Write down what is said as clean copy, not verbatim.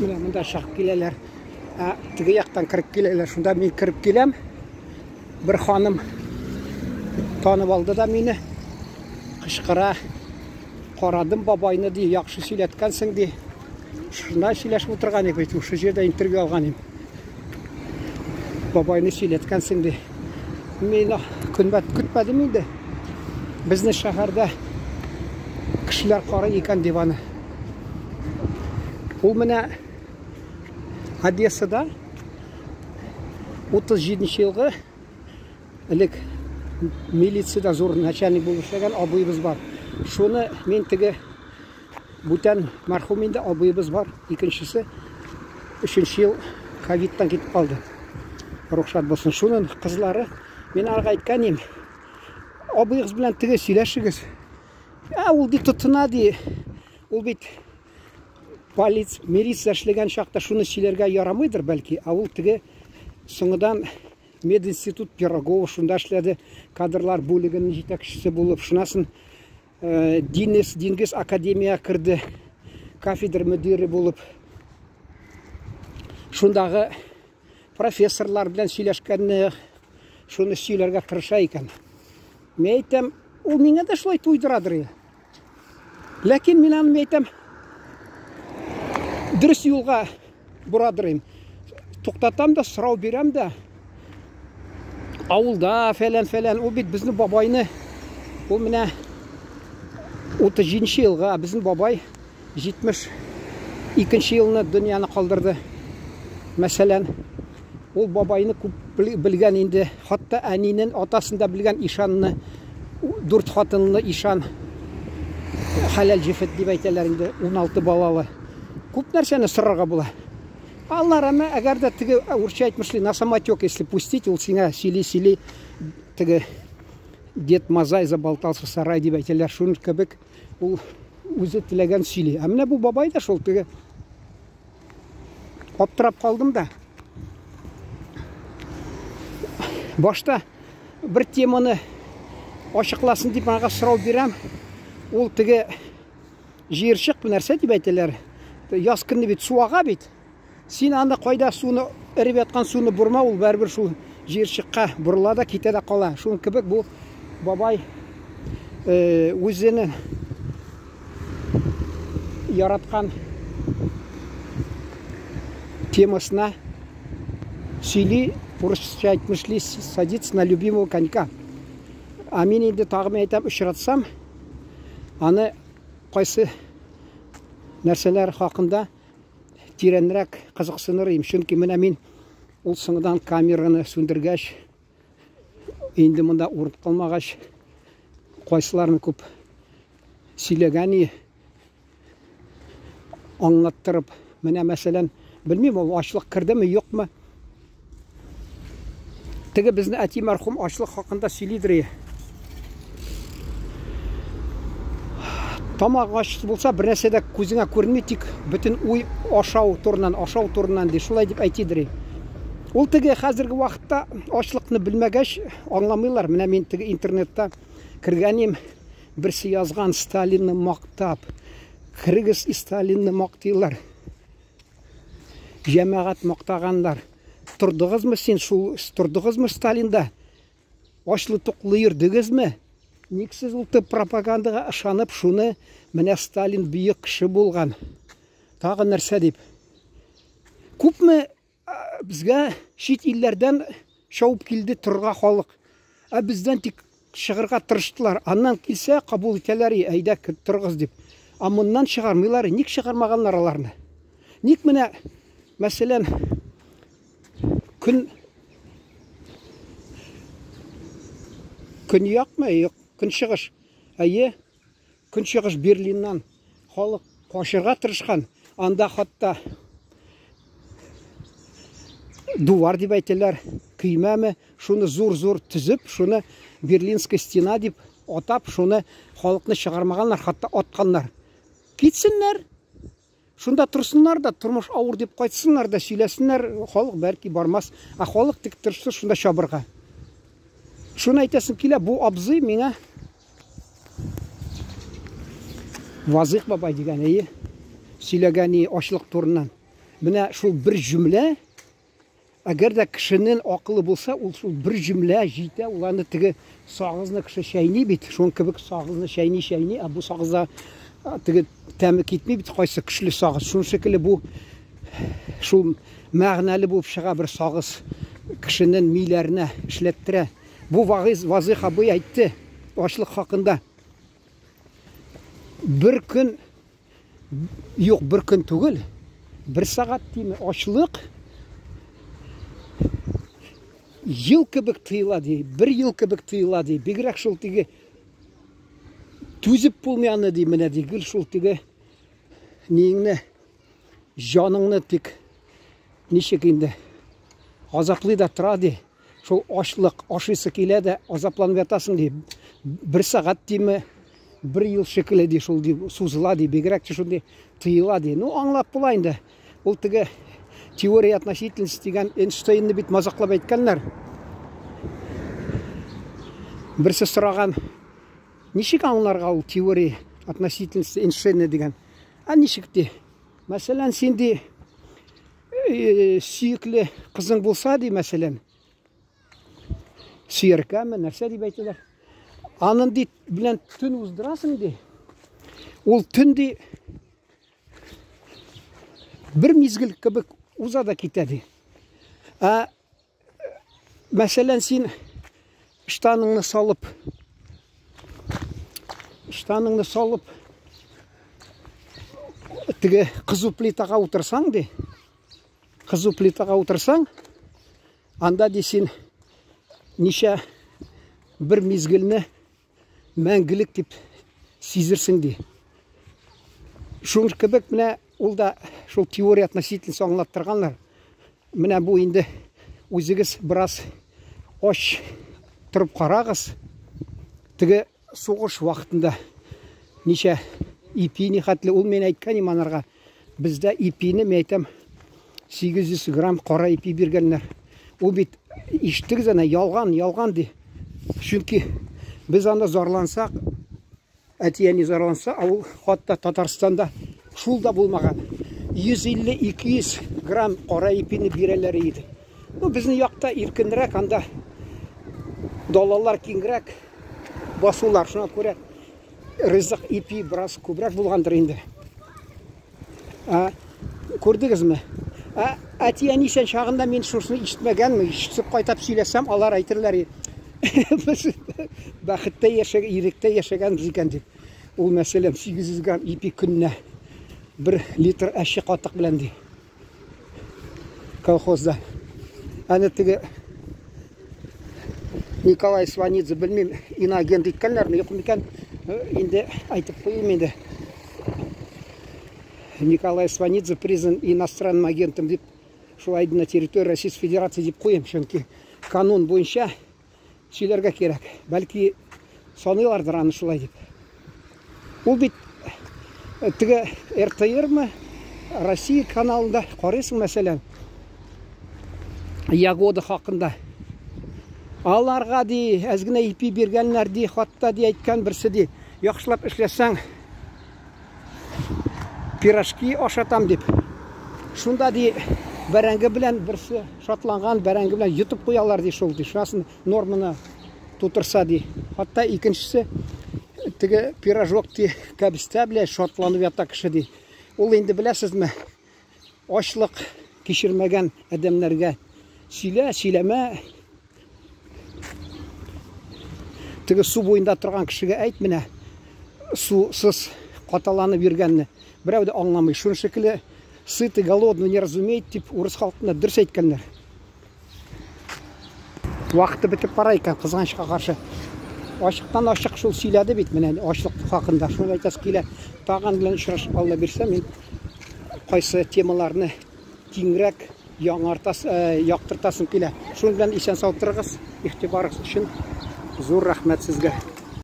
Міне мұнда шығып келелер, тігі яқтан кіріп келелер. Шында мен кіріп келем. Бір ханым танып алды да мені. Қышқыра қарадым бабайны дей, яқшы сөйлеткансың дей. Шында сөйлесіп отырған ек, осы жерде интервью алған ем. Бабайны сөйлеткансың дей. Мені күтпедім енді. Біздің шаһарда кішілер қара екен деп аны. Ол міне Одессада 37 жылғы ілік милицияда зор начальник болып істеген абайымыз бар. Шоны мен тігі бұтан мархуменде абайымыз бар. Екіншісі 3 жыл ковидтан кетіп қалды. Рұқсат болсын. Шоның қызлары мен арға айтқан ем. Абайыңыз білән тігі сөйлесіңіз. Ол де тұтына де, ол бет милиция эшлеген шақта шуны сөйлерге ярамайдыр бәлки. Ол тігі соңыдан мединститут Пирогова шунда эшледі, кадрлар бөлігінің жетекшісі болып, шунасын Дингіз академия кірді, кафедр мүдірі болып, шундағы профессорлар білән сөйлешкеніне шуны сөйлерге тырыша екен. Мен айтам, ол меңе де шулай тойдырадыр. Ләкин мен аным айтам, дұрыс юлға бұрадырым. Тоқтатам да, сұрау берем да. Ауылда, фәлән, ол бет біздің бабайны, ол міне 37 жылға біздің бабай 72 жылыны дүнияны қалдырды. Мәселен, ол бабайны көп білген енді, хатта әнинен атасында білген ишанны, дүрт хатынны ишан, халал жефет деп айталар енді, 16 балалы. Көп нәрсені сұрарға бұла. Аллар әмі, әгер де тігі өрші айтмышлы, на самотек, если пустить, ол сіңа сили, тігі дед мазай забалтался сарай деп айталар. Шуын көбік, ол өзі тілеген сили. Әміне бұл бабай да шол тігі. Оптырап қалдым да. Башта бір теманы ашықласын деп аға сұрау берем. Ол тігі жершік бұл нәрсе деп айталар. Яз күнді бет суаға бет. Сен анда қойда суыны, әріп атқан суыны бұрма, ол бәрбір шу жершікқа бұрылада кетеді қала. Шуын кібік бұл бабай өзінің яратқан темасына сөйлей, орысша айтмышли, садится на любимого конька. А мен енді тағым айтам, ұшыратсам, аны қойсы нәрселер хақында тиренірек қызықсынырым. Шүнкі міне мен ол сыңыдан камераны сөндіргәш, енді мұнда орын қалмағаш, қойсыларын көп сөйлегәні аңлаттырып, міне мәселен, білмейм, ол ашылық кірді ме, жоқ ма? Тігі біздің әти мархум ашылық хақында сөйлейдірі. Тамақ ашысы болса, бір нәрседе көзіңе көрінмей, тек бүтін ой ашау турынан де, шулай деп айтедірі. Ол тігі қазіргі уақытта ашылықны білмегеш аңламайлар. Міне мен тігі интернетта кіргенем, бірсі yazған Сталинны мақтап, кіргіз Сталинны мақтайлар, жәмәғат мақтағандар. Тұрдығызмы сен, тұрдығызмы Сталинда? Ашлы тұқлы ердігіз ме? Нексіз ұлты пропагандаға ашанып, шуны міне Сталин бүйік кіші болған. Тағы нәрсе деп. Көп ме бізге шет елдерден шауып келді тұрға халық. Бізден тек шығырға тұрыштылар. Аннан келсе қабыл етелері, әйді тұрғыз деп. Амыннан шығармайлары, нек шығармаған араларына. Нек міне, мәселен, күн яқ ма, күн шығыш. Әйе, күн шығыш Берлиннан халық қошырға тұрышқан. Анда хатта дувар деп айтылар, күймәмі, шуны зор түзіп, шуны Берлинская стена деп отап, шуны халықны шығармағанлар, хатта отқанлар. Кетсінлер, шунда тұрсынлар да, тұрмыш ауыр деп қайтсынлар да, сөйлесінлер, халық бәркі бармас, а халық тік тұрсы шунда шабырға. Шуны айтасын келе, бұл абзы меңа Вазық бабай деген сөйлегені ашылық турынан. Менә шул бер җөмлә, әгәр дә кешенең акылы булса, ул шул бер җөмлә җитә, ул аны теге сагызны кеше шәйни бит, шуның кебек сагызны шәйни, бу сагызда теге тәме китми бит, кайсы көчле сагыз. Шуның шикелле бу шул мәгънәле булып чыга бер сагыз кешенең миләренә эшләттерә. Бу Вазыйх абый әйтте ачлык хакында. Бер көн юк, бер көн түгел, бер сагат тиме ачлык ел кебек тыйыла ди, бер ел кебек тыйыла ди. Бигрәк шул теге түзеп булмаяны ди, менә ди, гел шул теге неңне, җаныңны тик ничек инде азаплый да тора ди. Шул ачлык, ашыйсы килә дә азапланып ятасың ди. Бер сагат тиме, бер ел шикелле ди, шул ди, сузыла ди, бигрәк шундый тыйыла ди. Ну, аңлап була инде. Ул теге теория относительности дигән Эйнштейнны бит мазаклап әйткәннәр. Берсе сораган, ничек аңларга ул теория относительности Эйнштейнны дигән? Ничек ди? Мәсәлән, син ди сөекле кызың булса ди, мәсәлән, сөеркәме, нәрсә дип әйтәләр. Аның ди белән төн уздырасың ди. Ул төн ди бер мизгел кебек уза да китә ди. Мәсәлән, син штаныңны салып теге кызу плитага утырсаң ди. Кызу плитага утырсаң, анда ди син ничә бер мизгелне мәңгелек дип сизерсең ди. Шуның кебек менә ул да шул теория относительности аңлап торганнар. Менә бу инде үзегез бераз аш торып карагыз. Теге сугыш вакытында ничә ипини хәтле ул мен әйткән иманнарга. Бездә ипине мен әйтәм 800 грамм кара ипи биргәннәр. Ул бит иштегез аны ялган ди. Чөнки без анда зарлансак, әтияни зарланса, ул хатта Татарстанда шул да булмаган. 150-200 грамм кара ипине бирәләр иде. Ну, безнең якта иркенрәк, анда долларлар киңрәк басулар, шуңа күрә ризык ипи бераз күбрәк булгандыр инде. Күрдегезме? Әтияни сен чагында мин шуны ишетмәгәнме? Ишетеп кайтып сөйләсәм, алар әйтерләр, без бәхеттә яшәгән, иректә яшәгәнбез икән дип. Ул мәсәлән 800 грамм ипи көннә 1 литр әши катык белән ди. Колхозда. Аны теге Николай Сванидзе, белмим, инагент иткәннәрме, юк микән? Инде әйтеп куйым инде. Николай Сванидзе признан иностранным агентом дип, шулай на территории Российской Федерации дип куйым, чөнки канун буенча сөйләргә кирәк. Бәлки саныйлардыр аны шулай дип. Ул бит теге РТР-мы, Россия каналында карыйсың, мәсәлән, ягода хакында. Аларга ди, әзгенә ипи биргәннәр ди, хатта ди әйткән берсе ди, яхшылап эшләсәң пирожки ашатам дип. Шунда ди бәрәңге белән берсе шатланган бәрәңге белән йотып куялар ди шул ди. Шунасын норманы тутырса ди. Хатта икенчесе теге пирожок ди кәбестә белән шатланып ята кеше ди. Ул инде беләсезме? Ачлык кичермәгән адәмнәргә сөйләмә. Теге су буенда торган кешегә әйт, менә сусыз каталанып йөргәнне. Берәү дә аңламый. Шуның шикелле сытый, голодный не разумеет дип урыс халкына дөрес әйткәннәр. Вакыты бетеп бара икән, кызганычка каршы. Ачыктан ачык шул сөйләде бит менә ачлык хакында. Шуны әйтәс килә. Тагын белән очрашып алла бирсә, мин кайсы темаларны киңрәк яктыртасым килә. Шуның белән исән сау торыгыз. Игътибарыгыз өчен зур рәхмәт сезгә.